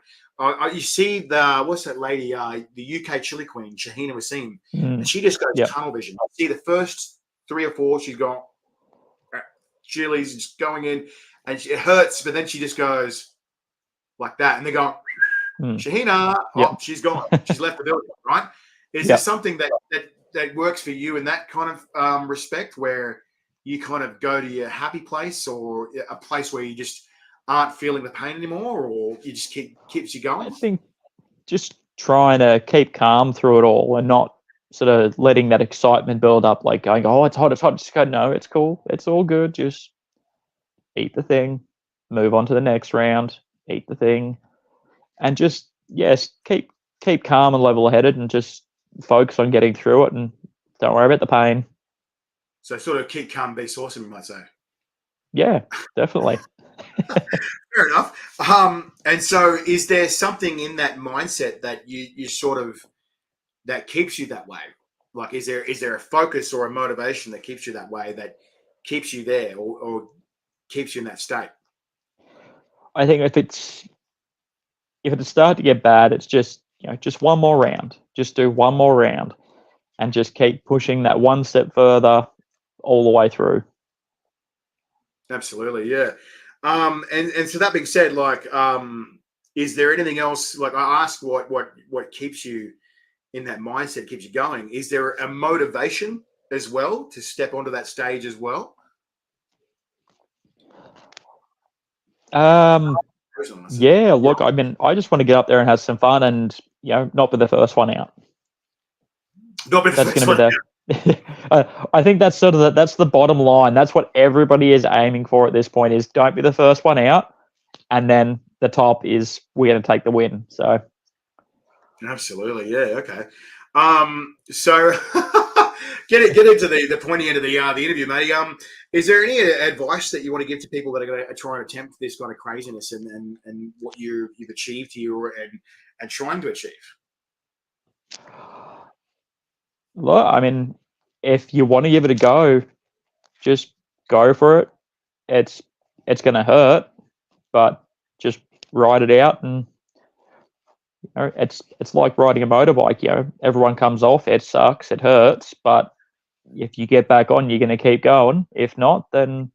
you see what's that lady, the UK Chili Queen, Shahina Wasim, and she just goes tunnel vision. You see the first 3 or 4, she's got chilies just going in, and it hurts, but then she just goes like that, and they go, Shahina, she's gone, she's left the building, right? Is there something that works for you in that kind of respect, where you kind of go to your happy place, or a place where you just aren't feeling the pain anymore, or you just keeps you going? I think just trying to keep calm through it all, and not sort of letting that excitement build up, like going, oh, it's hot. Just go, no, it's cool. It's all good. Just eat the thing, move on to the next round, eat the thing, and just, keep calm and level-headed, and just focus on getting through it, and don't worry about the pain. So sort of keep calm, be awesome, you might say. Yeah, definitely. Fair enough. And so is there something in that mindset that you sort of, that keeps you that way? Like, is there a focus or a motivation that keeps you that way, that keeps you there, or keeps you in that state? I think if it's starting to get bad, it's just, just one more round. Just do one more round, and just keep pushing that one step further all the way through. Absolutely, yeah. And so that being said, like, is there anything else? Like, I asked what keeps you in that mindset, keeps you going. Is there a motivation as well to step onto that stage as well? Yeah, look, I mean, I just want to get up there and have some fun, and not be the first one out. Not be the That's first going to one be out. I think that's sort of that's the bottom line. That's what everybody is aiming for at this point: is don't be the first one out, and then the top is we're going to take the win. So, absolutely, yeah, okay. So get into the pointy end of the interview, mate. Is there any advice that you want to give to people that are going to try and attempt this kind of craziness and what you've achieved here and trying to achieve? look, I mean, if you want to give it a go, just go for it. It's going to hurt, but just ride it out, and it's like riding a motorbike. Everyone comes off. It sucks. It hurts, but if you get back on, you're going to keep going. If not, then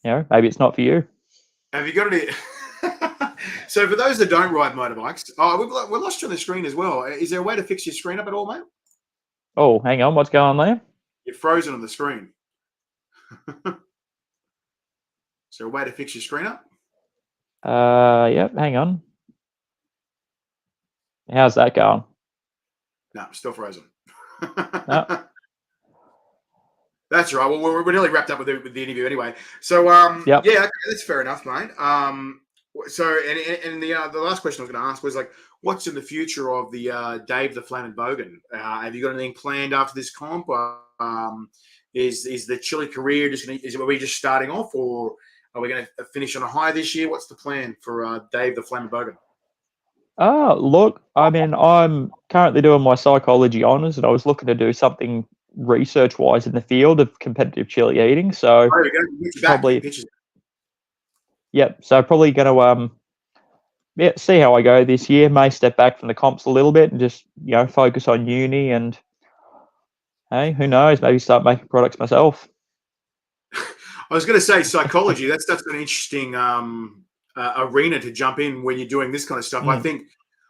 maybe it's not for you. Have you got any? So for those that don't ride motorbikes, we're lost you on the screen as well. Is there a way to fix your screen up at all, mate? Oh, hang on. What's going on there? You're frozen on the screen. Is there a way to fix your screen up? Yep. Hang on. How's that going? No, I'm still frozen. No. That's right. Well, we're nearly wrapped up with the interview anyway. So, Yep. yeah, okay, that's fair enough, mate. So, and the last question I was going to ask was like, what's in the future of the Dave the Flamin Bogan? Have you got anything planned after this comp? Is the Chilli career are we just starting off, or are we going to finish on a high this year? What's the plan for Dave the Flamin Bogan? Look, I mean, I'm currently doing my psychology honours, and I was looking to do something research-wise in the field of competitive chili eating. So There we go. probably, yep. So probably going to see how I go this year. May step back from the comps a little bit and just focus on uni, and hey, who knows? Maybe start making products myself. I was going to say psychology. That's an interesting arena to jump in when you're doing this kind of stuff. I think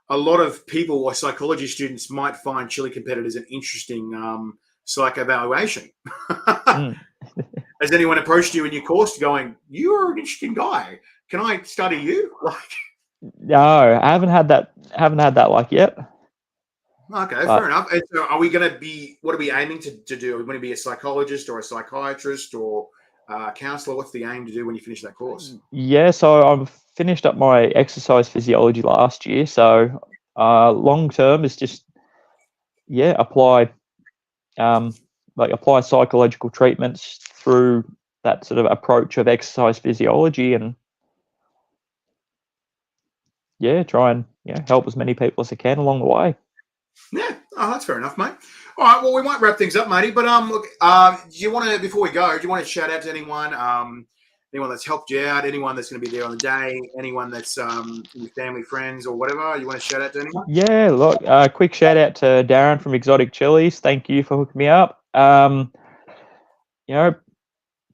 a lot of people or psychology students might find chili competitors an interesting psych evaluation. Has anyone approached you in your course going, "You're an interesting guy. Can I study you?" No, I haven't had that like yet. Okay, fair enough. And so are we going to be? What are we aiming to do? Are we going to be a psychologist or a psychiatrist or counselor? What's the aim to do when you finish that course? Yeah, so I've finished up my exercise physiology last year. So long term is just apply psychological treatments through that sort of approach of exercise physiology, and try and help as many people as I can along the way. Yeah, that's fair enough, mate. All right, well, we might wrap things up, matey. But look, do you want to, before we go, do you want to shout out to anyone, anyone that's helped you out, anyone that's going to be there on the day, anyone that's your family, friends, or whatever? You want to shout out to anyone? Yeah, look, quick shout out to Darren from Qd Chilli. Thank you for hooking me up.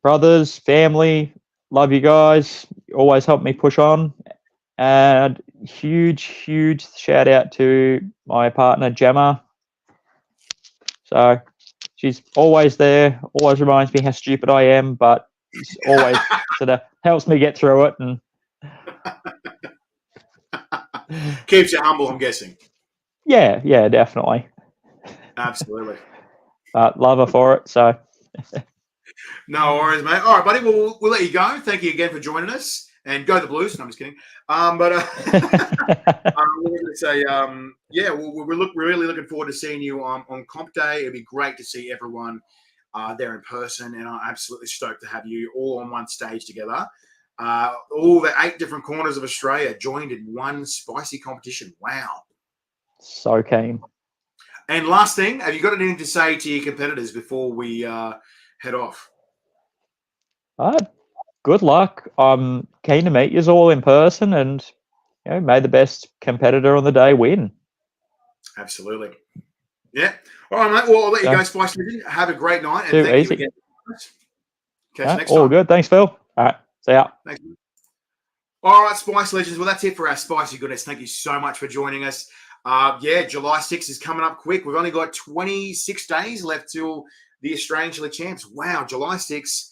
Brothers, family, love you guys. You always help me push on. And huge shout out to my partner, Gemma. So she's always there, always reminds me how stupid I am, but she's always sort of helps me get through it. And keeps you humble, I'm guessing. Yeah, definitely. Absolutely. Love her for it. So no worries, mate. All right, buddy. Well, we'll let you go. Thank you again for joining us. And go the Blues. No, I'm just kidding. We're going to say, we're really looking forward to seeing you on Comp Day. It'd be great to see everyone there in person, and I'm absolutely stoked to have you all on one stage together. All the 8 different corners of Australia joined in one spicy competition. Wow. So keen. And last thing, have you got anything to say to your competitors before we head off? Good luck. I'm keen to meet you all in person, and may the best competitor on the day win. Absolutely. Yeah. All right, mate. Well, I'll let you go, Spice Legend. Have a great night. And thank you again. Catch you next time. All good. Thanks, Phil. All right. See ya. Thanks. All right, Spice Legends. Well, that's it for our spicy goodness. Thank you so much for joining us. July 6th is coming up quick. We've only got 26 days left till the Australian Chili Champs. Wow, July 6th,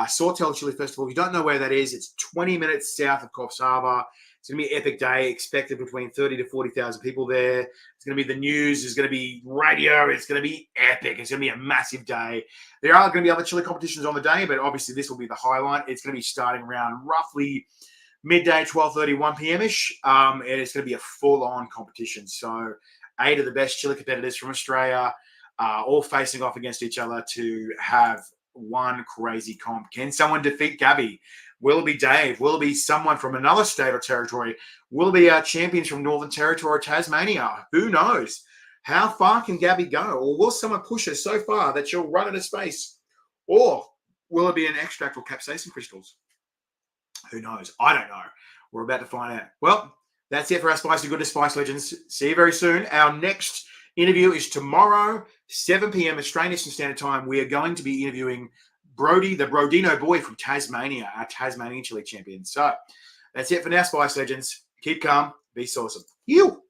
Sawtell Chili Festival. If you don't know where that is, it's 20 minutes south of Coffs Harbour. It's going to be an epic day, expected between 30 to 40,000 people there. It's going to be the news. There's going to be radio. It's going to be epic. It's going to be a massive day. There are going to be other chili competitions on the day, but obviously this will be the highlight. It's going to be starting around roughly midday, 12:30, 1 p.m.-ish, and it's going to be a full-on competition. So 8 of the best chili competitors from Australia all facing off against each other to have one crazy comp. Can someone defeat Gabby? Will it be Dave? Will it be someone from another state or territory? Will it be our champions from Northern Territory or Tasmania? Who knows? How far can Gabby go? Or will someone push her so far that she'll run out of space? Or will it be an extract or capsaicin crystals? Who knows? I don't know. We're about to find out. Well, that's it for our Spicy Goodness Spice Legends. See you very soon. Our next interview is tomorrow, 7 p.m. Australian Eastern Standard Time. We are going to be interviewing Brody, the Brodino boy from Tasmania, our Tasmanian chili champion. So that's it for now, Spice Legends. Keep calm, be awesome. You.